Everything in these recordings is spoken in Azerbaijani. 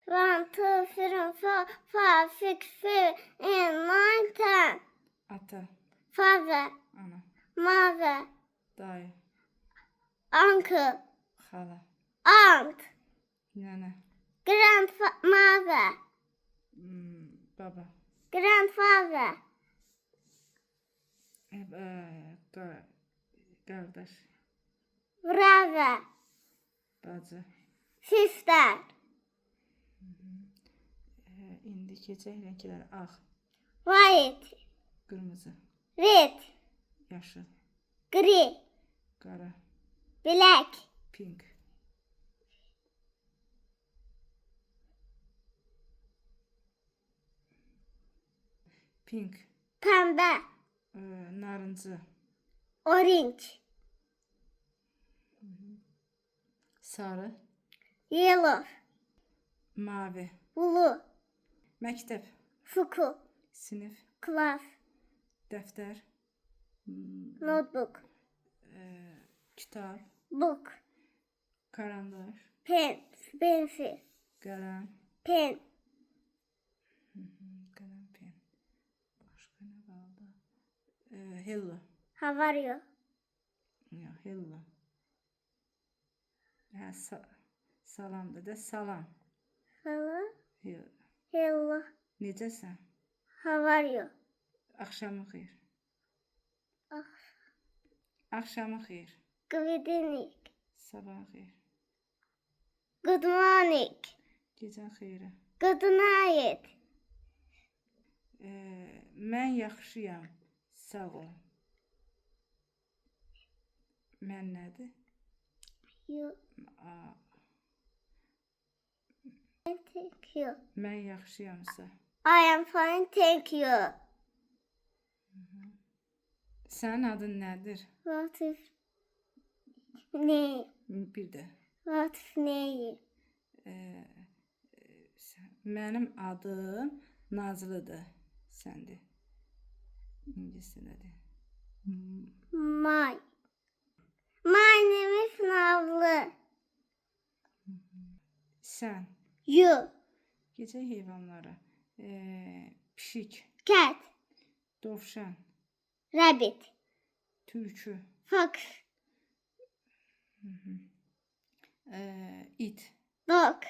1, 2, 3, 4, 5, 6, 7, 8, 9, 10. Ata, Father, ana, mother, dayı, uncle, hala, aunt, nene, grandmother, baba, grandfather, kardeş, brother, bacı. sister, İndi keçək renklər ağ, white, qırmızı, red, yaşıl, green, qara, black, pink, pink, pembe, narıncı, orange, sarı, yellow, mavi, blue, məktəb, school, sinif, class, dəftər, notebook, kitab, book, karandaş, pen, pencil, qələm, pen, qələm, pen. Başqa nə qaldı? Hello. how are you? Yox, hello. Hə, salamdır da, salam. Hello, Hello. hello, Necəsən? how are you? Axşamın xeyir. Ah. Axşamın xeyir. Good evening, Sabahın xeyir. good morning, Gecən xeyir. good night, Mən yaxşıyam. Sağ ol. Mən nədir? you, A, thank you. mən yaxşıyamsa. I am fine, thank you. Sənin adın nədir? What is name? Bir də. What is name? Mənim adım Nazlıdır. Səndə. İngiliscə nədir? My name is Navlı. Sən. You, Gecə heyvanları. Pişik, cat, dovşan, rabbit, tülkü, fox, it, dog,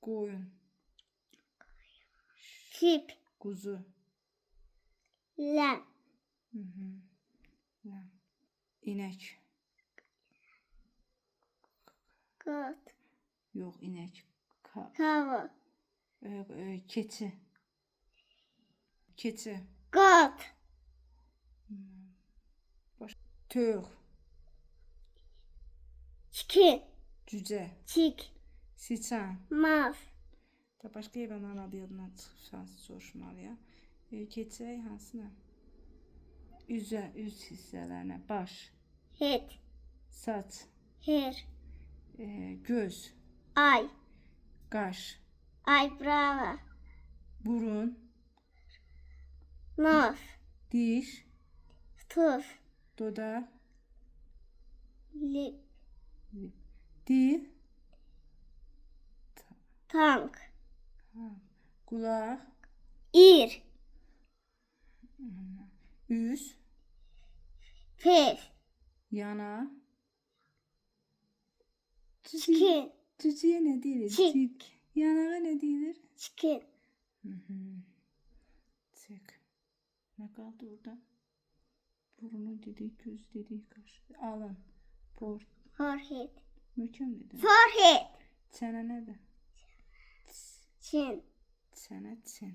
qoyun, sheep, quzu, lamb, inək. goat, Yox, inək. cow, Keçi. Keçi. goat, Toyuq, chicken, cücə, chick, siçan. mouse, Da başqa heyvanların adı yadından çıxsa soruşmalıyam. Keçək hansına? Üz hissələrinə. Baş, head, saç, hair, göz, eye, qaş, eyebrow, burun, nose, diş, tooth, dodaq, lip, dil, tongue, qulaq, ear, üz, face, yana. chicken, Cücəyə nə deyilir? Çik. Yanağa nə deyilir? chicken, Çek. Nə qaldı orada? Burnu dedik, göz dedik, qaş. Alın. forehead, Möhkəm dedim. forehead, Çənə nədir? chin, Çənə, çin.